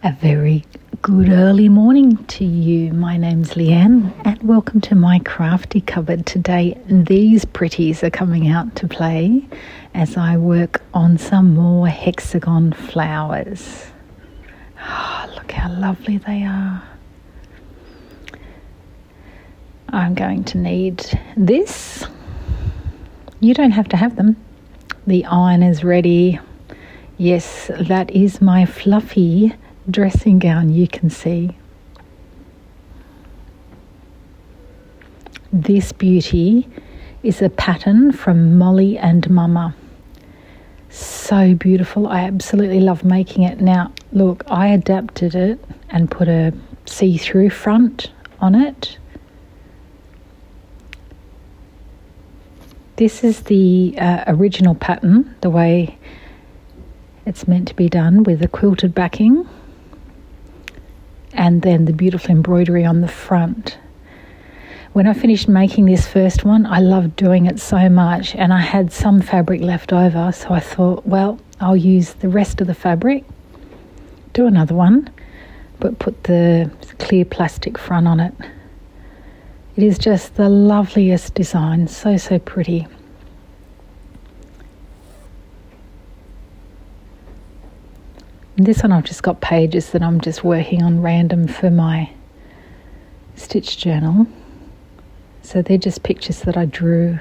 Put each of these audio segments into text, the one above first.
A very good early morning to you. My name's Leanne and welcome to my crafty cupboard. Today these pretties are coming out to play as I work on some more hexagon flowers. Oh, look how lovely they are. I'm going to need this. You don't have to have them. The iron is ready. Yes, that is my fluffy dressing gown, you can see. This beauty is a pattern from Molly and Mama. So beautiful. I absolutely love making it. Now, look, I adapted it and put a see-through front on it. This is the original pattern, the way it's meant to be done, with a quilted backing and then the beautiful embroidery on the front. When I finished making this first one, I loved doing it so much, and I had some fabric left over, so I thought, well, I'll use the rest of the fabric, do another one, but put the clear plastic front on it. It is just the loveliest design, so pretty. And this one I've just got pages that I'm just working on random for my stitch journal. So they're just pictures that I drew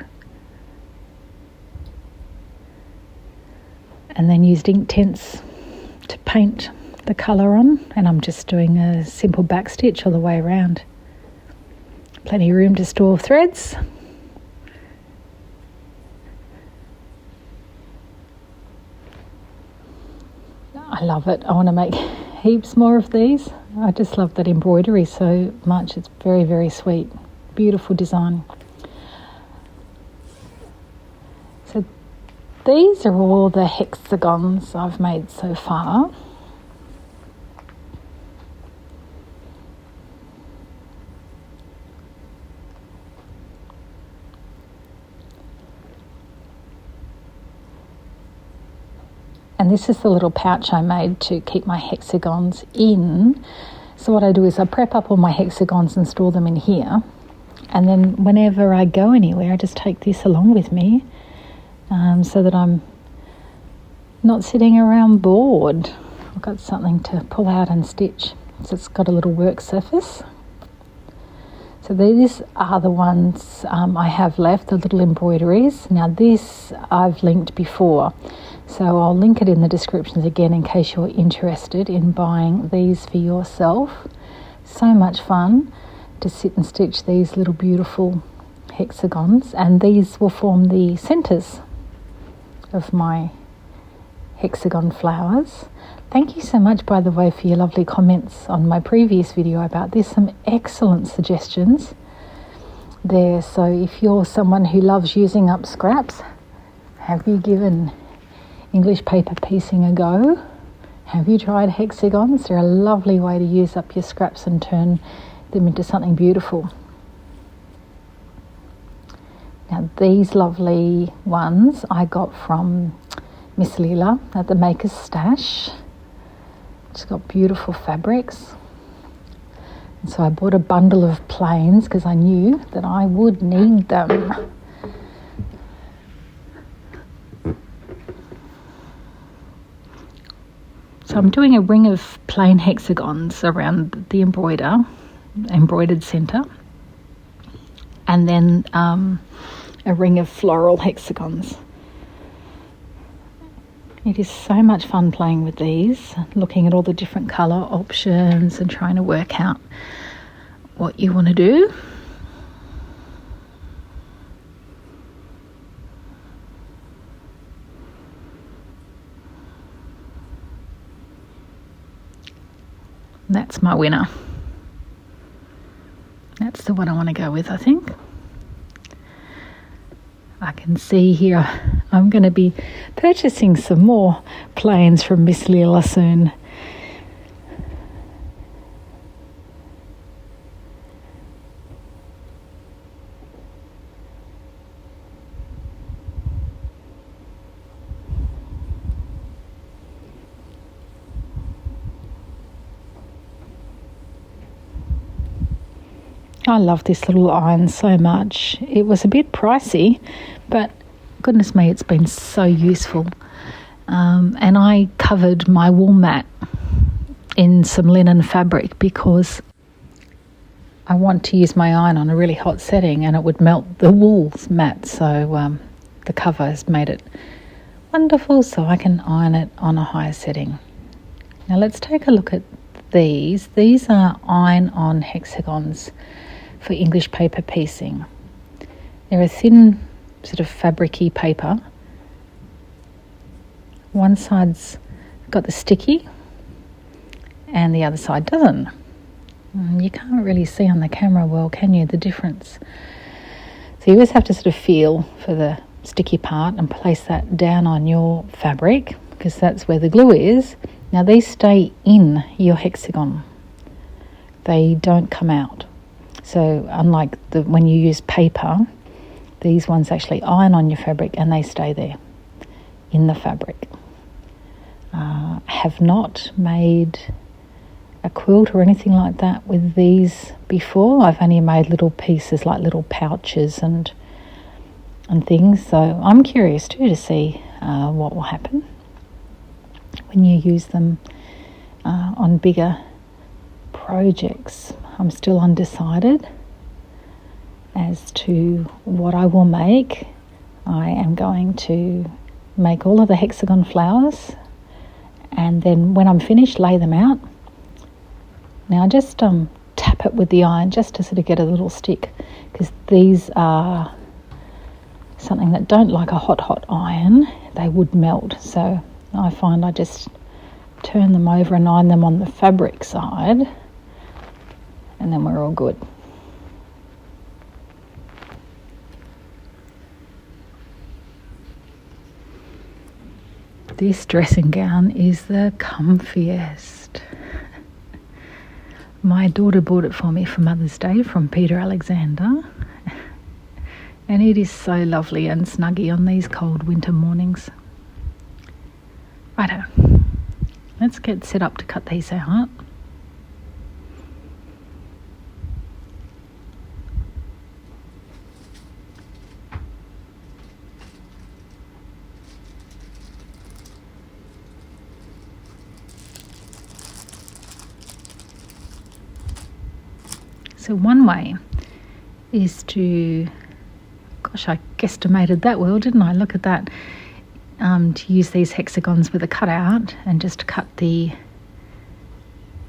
and then used ink tints to paint the colour on, and I'm just doing a simple back stitch all the way around. Plenty of room to store threads. I love it. I want to make heaps more of these. I just love that embroidery so much. It's very sweet. Beautiful design. So these are all the hexagons I've made so far. And this is the little pouch I made to keep my hexagons in. So what I do is I prep up all my hexagons and store them in here. And then whenever I go anywhere, I just take this along with me so that I'm not sitting around bored. I've got something to pull out and stitch. So it's got a little work surface. So these are the ones I have left, the little embroideries. Now this I've linked before. So I'll link it in the descriptions again in case you're interested in buying these for yourself. So much fun to sit and stitch these little beautiful hexagons, and these will form the centres of my hexagon flowers. Thank you so much, by the way, for your lovely comments on my previous video about this. Some excellent suggestions there. So if you're someone who loves using up scraps, have you given English paper piecing a go? Have you tried hexagons? They're a lovely way to use up your scraps and turn them into something beautiful. Now these lovely ones I got from Miss Leela at the Maker's Stash. It's got beautiful fabrics. And so I bought a bundle of plains because I knew that I would need them. So I'm doing a ring of plain hexagons around the embroidered centre, and then a ring of floral hexagons. It is so much fun playing with these, looking at all the different colour options and trying to work out what you want to do. That's my winner. That's the one I want to go with, I think. I can see here I'm going to be purchasing some more plains from Miss Leela soon. I love this little iron so much. It was a bit pricey, but goodness me, it's been so useful. And I covered my wool mat in some linen fabric because I want to use my iron on a really hot setting and it would melt the wool mat. So the cover has made it wonderful, so I can iron it on a higher setting. Now let's take a look at these. These are iron-on hexagons for English paper piecing. They're a thin sort of fabricy paper. One side's got the sticky and the other side doesn't. You can't really see on the camera well, can you, the difference? So you always have to sort of feel for the sticky part and place that down on your fabric because that's where the glue is. Now these stay in your hexagon. They don't come out. So unlike when you use paper, these ones actually iron on your fabric and they stay there in the fabric. Have not made a quilt or anything like that with these before. I've only made little pieces like little pouches and things. So I'm curious too to see what will happen when you use them on bigger projects. I'm still undecided as to what I will make. I am going to make all of the hexagon flowers and then when I'm finished lay them out. Now I just tap it with the iron just to sort of get a little stick because these are something that don't like a hot iron. They would melt, so I find I just turn them over and iron them on the fabric side and then we're all good. This dressing gown is the comfiest. My daughter bought it for me for Mother's Day from Peter Alexander. And it is so lovely and snuggy on these cold winter mornings. Righto, let's get set up to cut these out. So one way is to, gosh, I guesstimated that well, didn't I? Look at that. To use these hexagons with a cutout and just cut the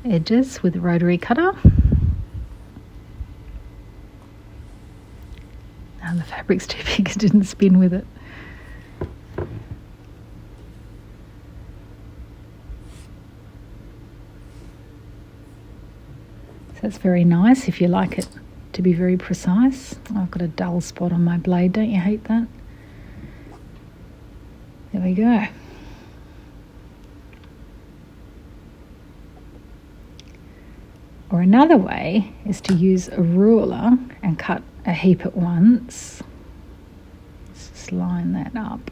edges with a rotary cutter. And the fabric's too big, it didn't spin with it. That's very nice if you like it to be very precise. I've got a dull spot on my blade, don't you hate that? There we go. Or another way is to use a ruler and cut a heap at once. Let's just line that up.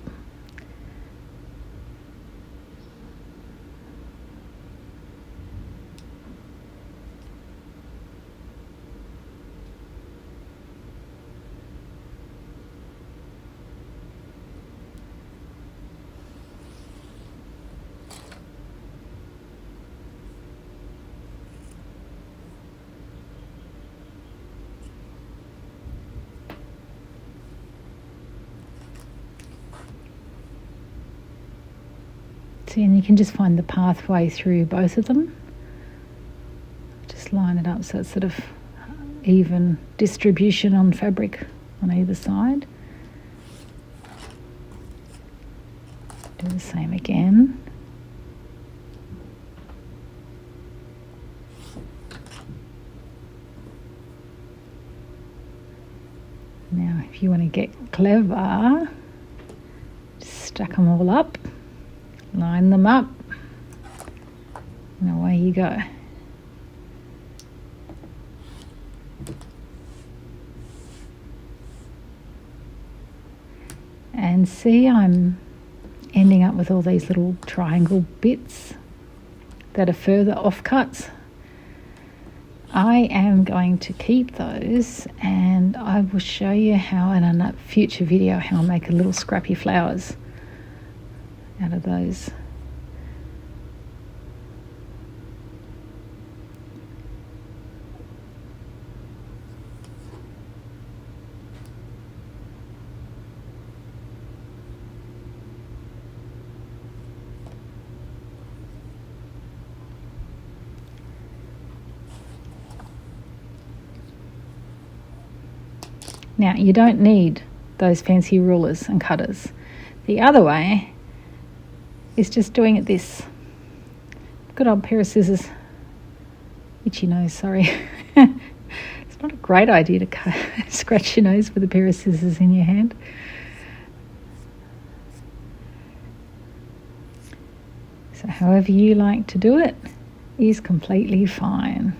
See, and you can just find the pathway through both of them. Just line it up so it's sort of even distribution on fabric on either side. Do the same again. Now, if you want to get clever, just stack them all up. Line them up and away you go. And see, I'm ending up with all these little triangle bits that are further offcuts. I am going to keep those, and I will show you how in a future video how I make a little scrappy flowers out of those. Now, you don't need those fancy rulers and cutters. The other way is just doing it this. Good old pair of scissors. Itchy nose, sorry. It's not a great idea to scratch your nose with a pair of scissors in your hand. So however you like to do it is completely fine.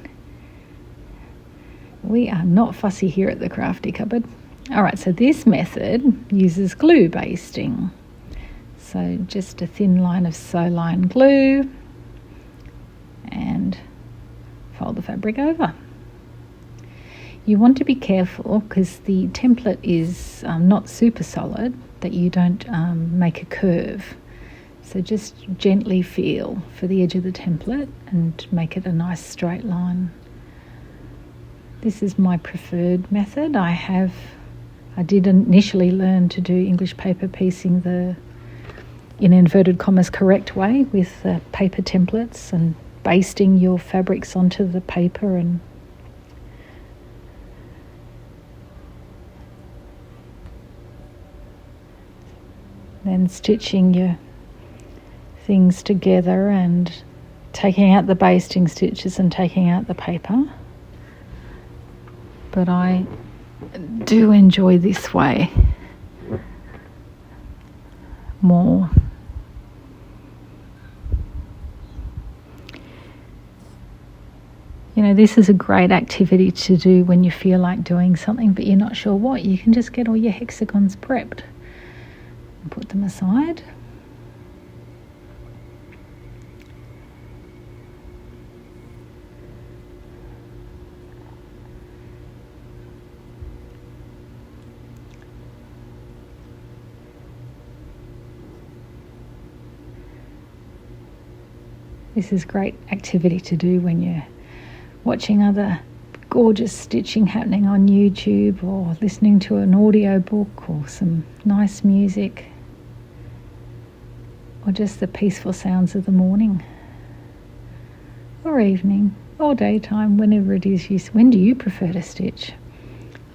We are not fussy here at the Crafty Cupboard. All right, so this method uses glue basting. So just a thin line of sew-line glue and fold the fabric over. You want to be careful because the template is not super solid, that you don't make a curve. So just gently feel for the edge of the template and make it a nice straight line. This is my preferred method. I did initially learn to do English paper piecing the, in inverted commas, correct way with paper templates and basting your fabrics onto the paper and then stitching your things together and taking out the basting stitches and taking out the paper. But I do enjoy this way more. You know, this is a great activity to do when you feel like doing something but you're not sure what. You can just get all your hexagons prepped and put them aside. This is great activity to do when you're watching other gorgeous stitching happening on YouTube or listening to an audio book or some nice music or just the peaceful sounds of the morning or evening or daytime, whenever it is when do you prefer to stitch?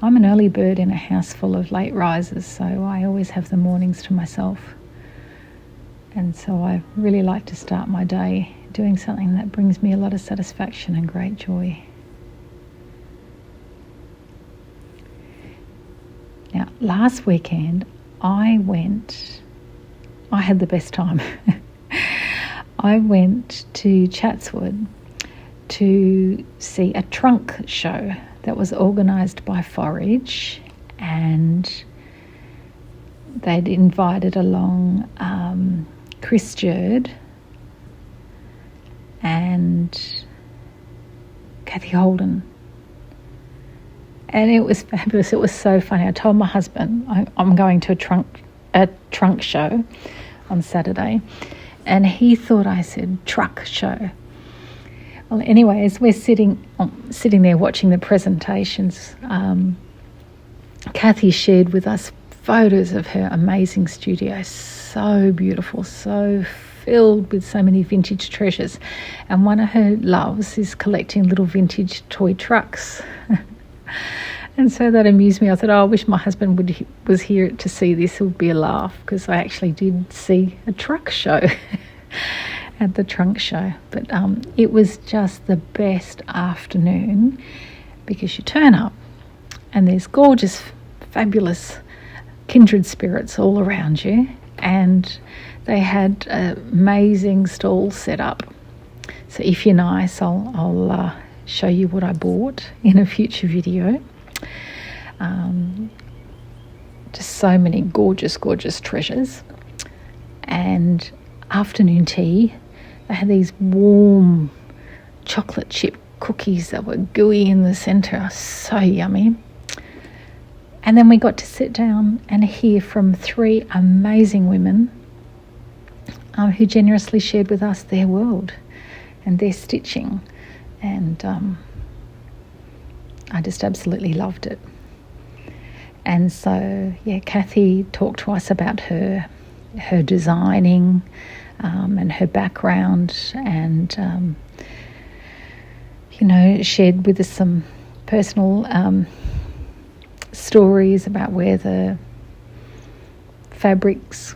I'm an early bird in a house full of late risers, so I always have the mornings to myself. And so I really like to start my day doing something that brings me a lot of satisfaction and great joy. Now, last weekend I had the best time. I went to Chatswood to see a trunk show that was organised by Forage, and they'd invited along Jurd and Cathe Holden, and it was fabulous. It was so funny. I told my husband I'm going to a trunk show on Saturday, and he thought I said truck show. Well, anyways, we're sitting there watching the presentations. Cathe shared with us photos of her amazing studio, so beautiful, so filled with so many vintage treasures, and one of her loves is collecting little vintage toy trucks. And so that amused me. I thought, I wish my husband was here to see this. It would be a laugh, because I actually did see a truck show at the trunk show. But it was just the best afternoon, because you turn up and there's gorgeous, fabulous kindred spirits all around you, and they had amazing stalls set up. So if you're nice, I'll show you what I bought in a future video. Just so many gorgeous, gorgeous treasures. And afternoon tea, they had these warm chocolate chip cookies that were gooey in the centre, so yummy. And then we got to sit down and hear from 3 amazing women who generously shared with us their world and their stitching. And I just absolutely loved it. And so, yeah, Cathe talked to us about her designing and her background, and, shared with us some personal stories about where the fabrics,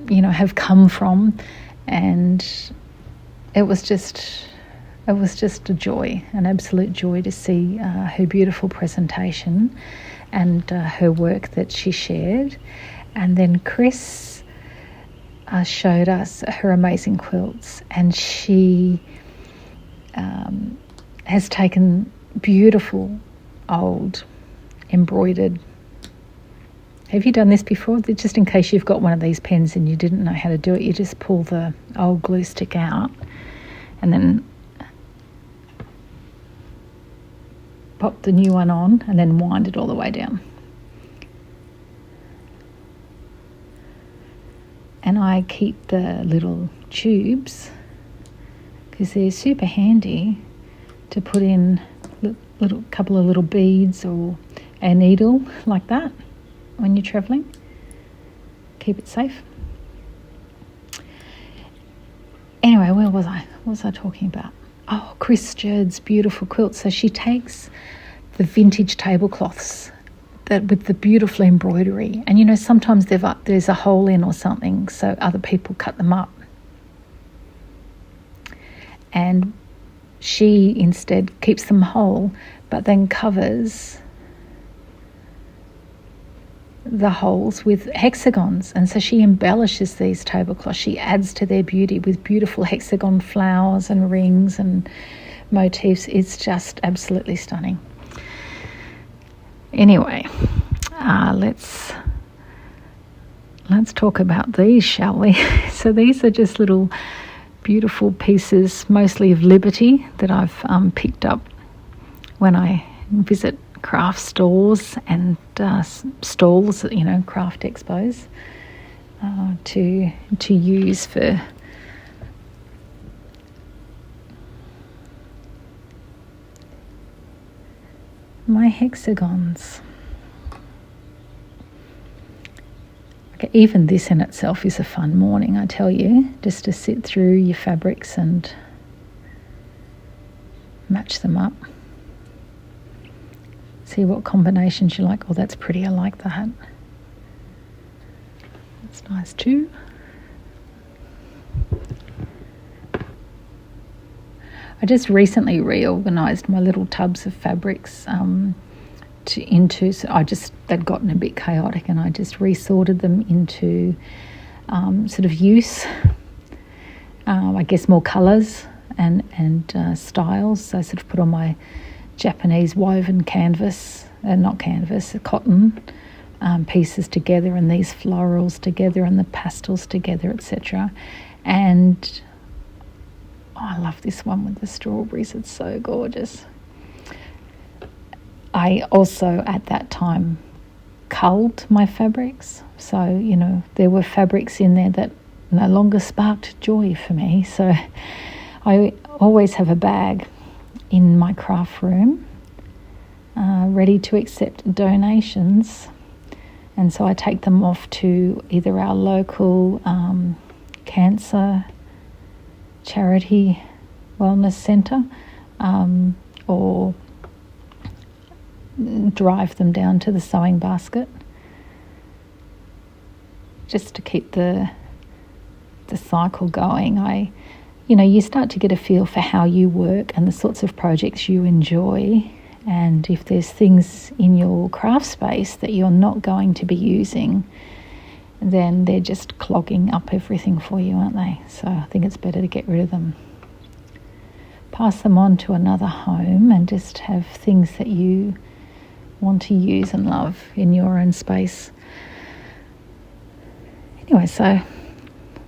have come from. And it was just a joy, an absolute joy to see her beautiful presentation and her work that she shared. And then Chris showed us her amazing quilts, and she has taken beautiful old embroidered. Have you done this before? Just in case you've got one of these pens and you didn't know how to do it, you just pull the old glue stick out and then pop the new one on and then wind it all the way down. And I keep the little tubes because they're super handy to put in little couple of little beads or a needle like that when you're travelling. Keep it safe. Anyway, where was I? What was I talking about? Oh, Jurd's beautiful quilt. So she takes the vintage tablecloths with the beautiful embroidery, and sometimes there's a hole in or something, so other people cut them up. And she instead keeps them whole, but then covers the holes with hexagons. And so she embellishes these tablecloths. She adds to their beauty with beautiful hexagon flowers and rings and motifs. It's just absolutely stunning. Anyway, let's talk about these, shall we? So these are just little beautiful pieces, mostly of Liberty, that I've picked up when I visit craft stores and stalls, craft expos, to use for my hexagons. Okay, even this in itself is a fun morning, I tell you, just to sit through your fabrics and match them up. See what combinations you like. Oh, that's pretty, I like that. That's nice too. I just recently reorganised my little tubs of fabrics they'd gotten a bit chaotic, and I just resorted them into sort of use, I guess more colours and styles. So I sort of put on my Japanese woven cotton pieces together, and these florals together, and the pastels together, etc. And I love this one with the strawberries. It's so gorgeous. I also, at that time, culled my fabrics. So, there were fabrics in there that no longer sparked joy for me. So I always have a bag in my craft room ready to accept donations. And so I take them off to either our local cancer charity wellness centre or drive them down to the sewing basket, just to keep the cycle going. You start to get a feel for how you work and the sorts of projects you enjoy, and if there's things in your craft space that you're not going to be using, then they're just clogging up everything for you, aren't they? So I think it's better to get rid of them. Pass them on to another home and just have things that you want to use and love in your own space. Anyway, so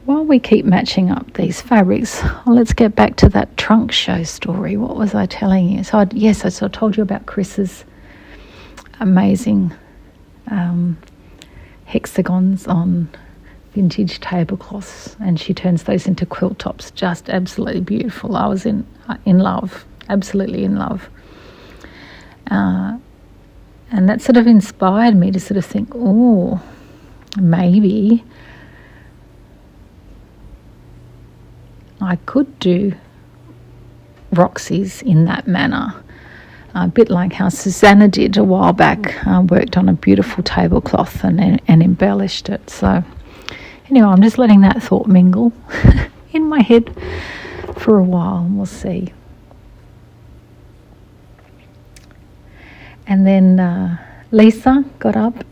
while we keep matching up these fabrics, let's get back to that trunk show story. What was I telling you? So I told you about Chris's amazing hexagons on vintage tablecloths, and she turns those into quilt tops. Just absolutely beautiful. I was in love, absolutely in love. And that sort of inspired me to sort of think, oh, maybe I could do Roxy's in that manner. A bit like how Susanna did a while back, worked on a beautiful tablecloth and embellished it. So anyway, I'm just letting that thought mingle in my head for a while, and we'll see. And then Lisa got up,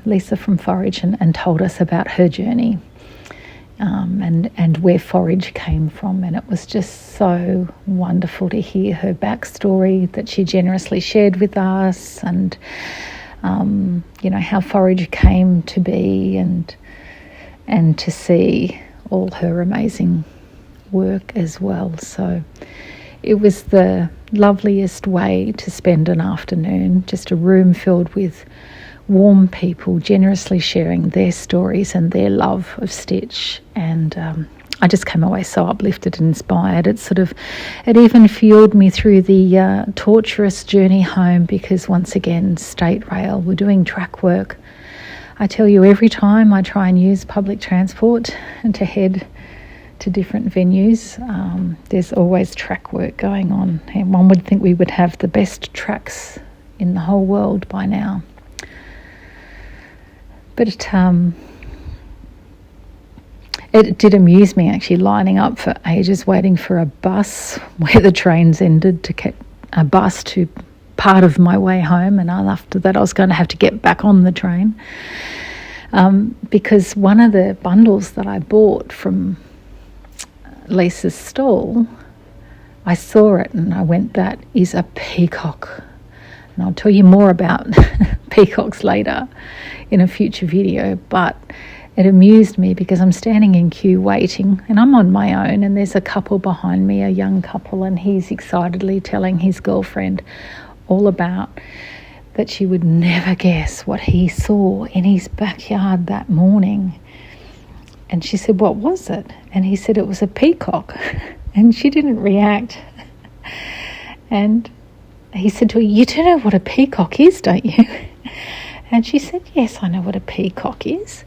Lisa from Forage, and told us about her journey and where Forage came from. And it was just so wonderful to hear her backstory that she generously shared with us, and how Forage came to be, and to see all her amazing work as well. So it was the loveliest way to spend an afternoon, just a room filled with warm people generously sharing their stories and their love of stitch. And I just came away so uplifted and inspired. It even fueled me through the torturous journey home, because once again, State Rail, we're doing track work. I tell you, every time I try and use public transport and to head to different venues, there's always track work going on, and one would think we would have the best tracks in the whole world by now. But it did amuse me, actually, lining up for ages waiting for a bus where the trains ended, to get a bus to part of my way home, and after that I was going to have to get back on the train, because one of the bundles that I bought from Lisa's stall, I saw it and I went, that is a peacock. And I'll tell you more about peacocks later in a future video, but it amused me because I'm standing in queue waiting, and I'm on my own, and there's a couple behind me, a young couple, and he's excitedly telling his girlfriend all about that she would never guess what he saw in his backyard that morning. And she said, "What was it?" And he said it was a peacock. And she didn't react. And he said to her, "You do know what a peacock is, don't you?" And she said, "Yes, I know what a peacock is."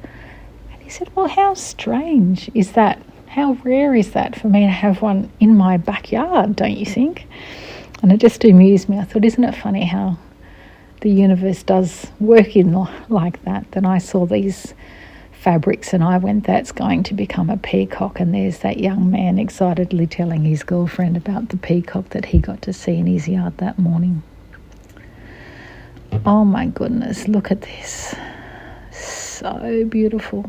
And he said, "Well, how strange is that? How rare is that for me to have one in my backyard, don't you think?" And it just amused me. I thought, isn't it funny how the universe does work in like that? Then I saw these fabrics and I went, that's going to become a peacock. And there's that young man excitedly telling his girlfriend about the peacock that he got to see in his yard that morning. Oh my goodness, look at this. So beautiful.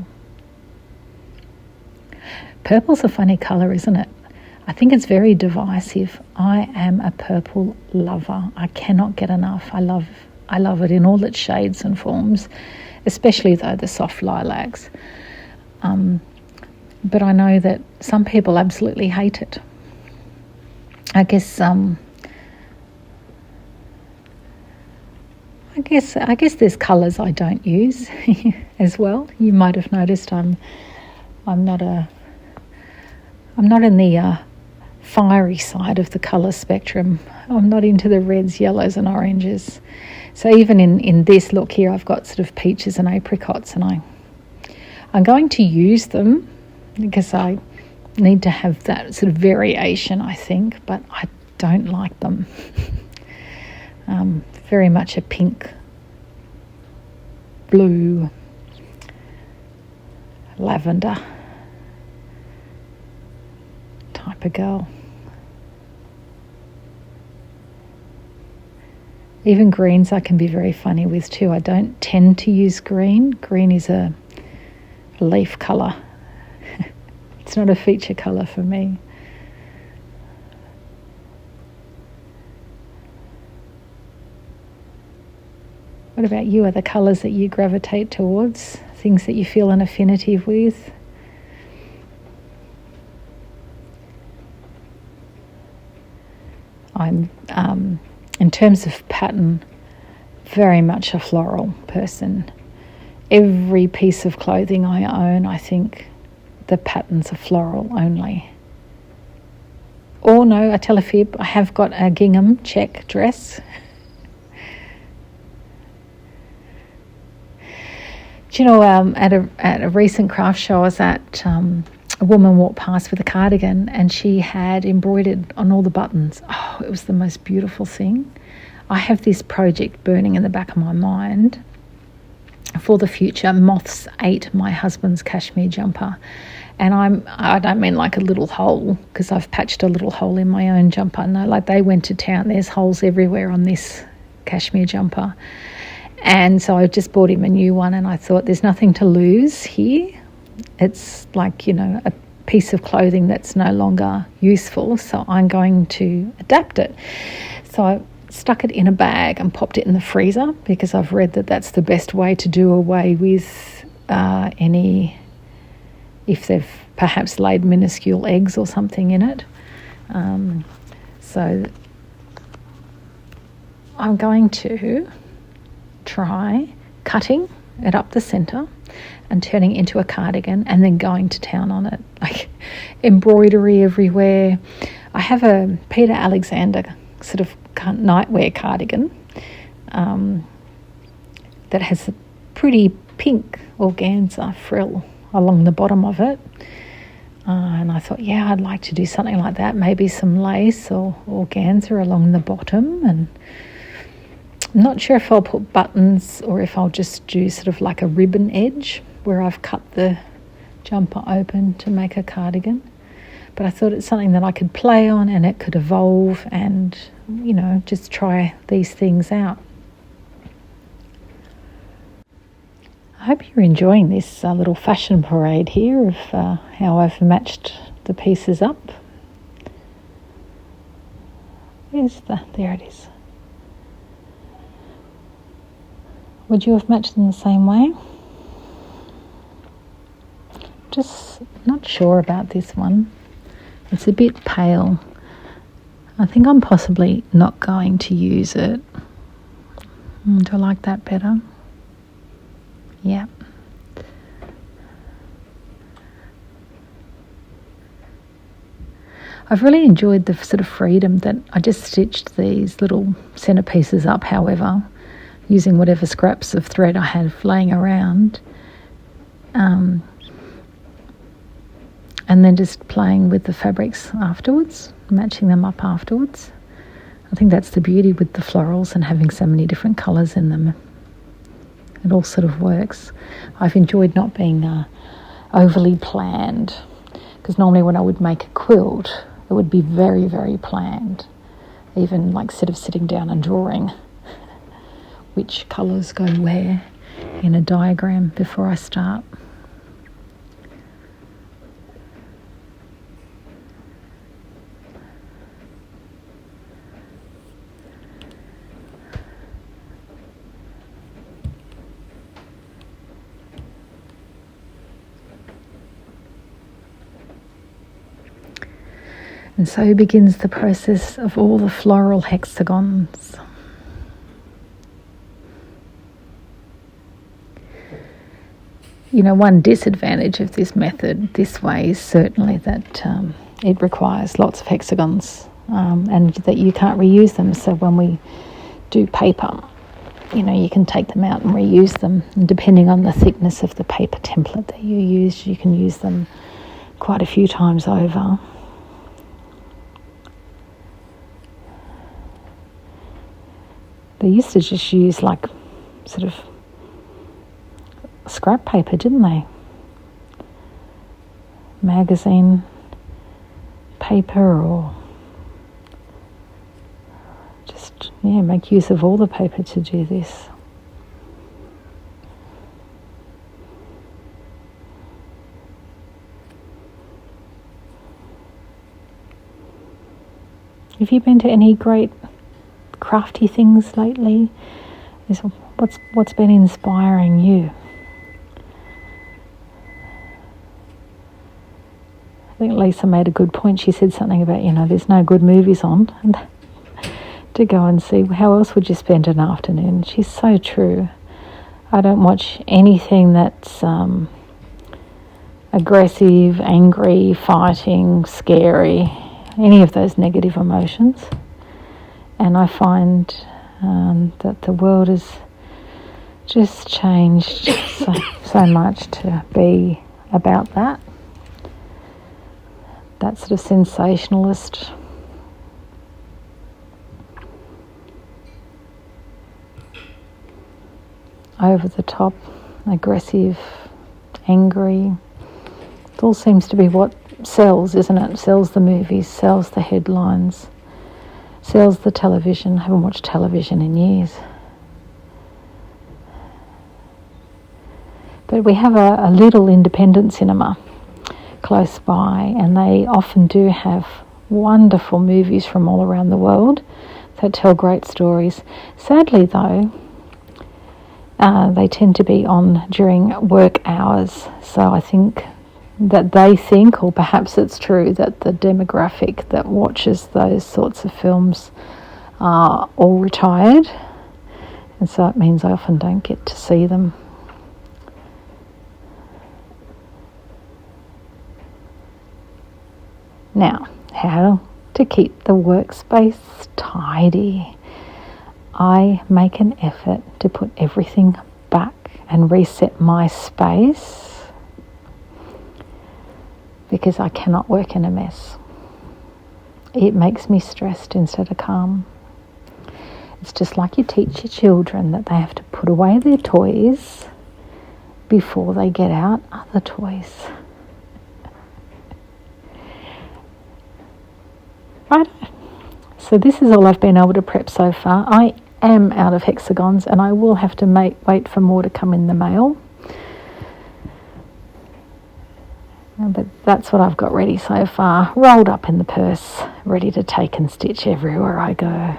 Purple's a funny colour, isn't it? I think it's very divisive. I am a purple lover. I cannot get enough. I love it in all its shades and forms, especially though the soft lilacs. But I know that some people absolutely hate it. I guess there's colours I don't use as well. You might have noticed I'm not in the fiery side of the colour spectrum. I'm not into the reds, yellows and oranges. So even in this look here, I've got sort of peaches and apricots, and I'm going to use them because I need to have that sort of variation, I think, but I don't like them. Very much a pink, blue, lavender type of girl. Even greens I can be very funny with too. I don't tend to use green. Green is a leaf colour. It's not a feature colour for me. What about you? Are the colours that you gravitate towards things that you feel an affinity with? I'm, in terms of pattern, very much a floral person. Every piece of clothing I own, I think the patterns are floral only. Or no, I tell a fib, I have got a gingham check dress. Do you know, at a recent craft show I was at, a woman walked past with a cardigan and she had embroidered on all the buttons. Oh, it was the most beautiful thing. I have this project burning in the back of my mind for the future. Moths ate my husband's cashmere jumper, and I don't mean like a little hole, because I've patched a little hole in my own jumper. No, like they went to town. There's holes everywhere on this cashmere jumper. And so I just bought him a new one, and I thought there's nothing to lose here. It's like, you know, a piece of clothing that's no longer useful, so I'm going to adapt it. So I stuck it in a bag and popped it in the freezer, because I've read that that's the best way to do away with any, if they've perhaps laid minuscule eggs or something in it. So I'm going to try cutting it up the centre and turning it into a cardigan, and then going to town on it. Like embroidery everywhere. I have a Peter Alexander sort of nightwear cardigan that has a pretty pink organza frill along the bottom of it. And I thought, yeah, I'd like to do something like that. Maybe some lace or organza along the bottom. And I'm not sure if I'll put buttons or if I'll just do sort of like a ribbon edge where I've cut the jumper open to make a cardigan. But I thought it's something that I could play on, and it could evolve, and, you know, just try these things out. I hope you're enjoying this little fashion parade here of how I've matched the pieces up. There it is. Would you have matched them the same way? Just not sure about this one. It's a bit pale. I think I'm possibly not going to use it. Do I like that better? Yeah. I've really enjoyed the sort of freedom that I just stitched these little centerpieces up, however, using whatever scraps of thread I had laying around. And then just playing with the fabrics afterwards, matching them up afterwards. I think that's the beauty with the florals and having so many different colours in them. It all sort of works. I've enjoyed not being overly planned, because normally when I would make a quilt, it would be very, very planned. Even like sort of sitting down and drawing which colours go where in a diagram before I start. And so begins the process of all the floral hexagons. You know, one disadvantage of this method this way is certainly that it requires lots of hexagons and that you can't reuse them. So when we do paper, you know, you can take them out and reuse them. And depending on the thickness of the paper template that you use, you can use them quite a few times over. They used to just use like sort of scrap paper, didn't they? Magazine paper, or just, yeah, make use of all the paper to do this. Have you been to any great crafty things lately? What's been inspiring you? I think Lisa made a good point. She said something about, you know, there's no good movies on, and to go and see how else would you spend an afternoon. She's so true. I don't watch anything that's aggressive, angry, fighting, scary, any of those negative emotions. And I find that the world has just changed so much to be about that sort of sensationalist over the top, aggressive, angry. It all seems to be what sells, isn't it? Sells the movies, sells the headlines, sells the television. I haven't watched television in years. But we have a little independent cinema close by, and they often do have wonderful movies from all around the world that tell great stories. Sadly though, they tend to be on during work hours, so I think that they think, or perhaps it's true, that the demographic that watches those sorts of films are all retired, and so it means I often don't get to see them. Now, how to keep the workspace tidy. I make an effort to put everything back and reset my space because I cannot work in a mess. It makes me stressed instead of calm. It's just like you teach your children that they have to put away their toys before they get out other toys. Right, so this is all I've been able to prep so far. I am out of hexagons and I will have to wait for more to come in the mail. But that's what I've got ready so far, rolled up in the purse, ready to take and stitch everywhere I go.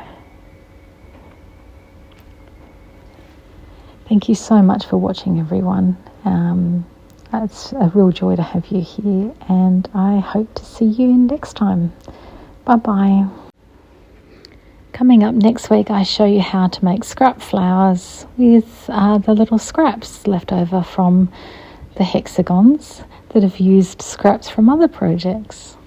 Thank you so much for watching, everyone. It's a real joy to have you here, and I hope to see you next time. Bye-bye. Coming up next week, I show you how to make scrap flowers with the little scraps left over from the hexagons that have used scraps from other projects.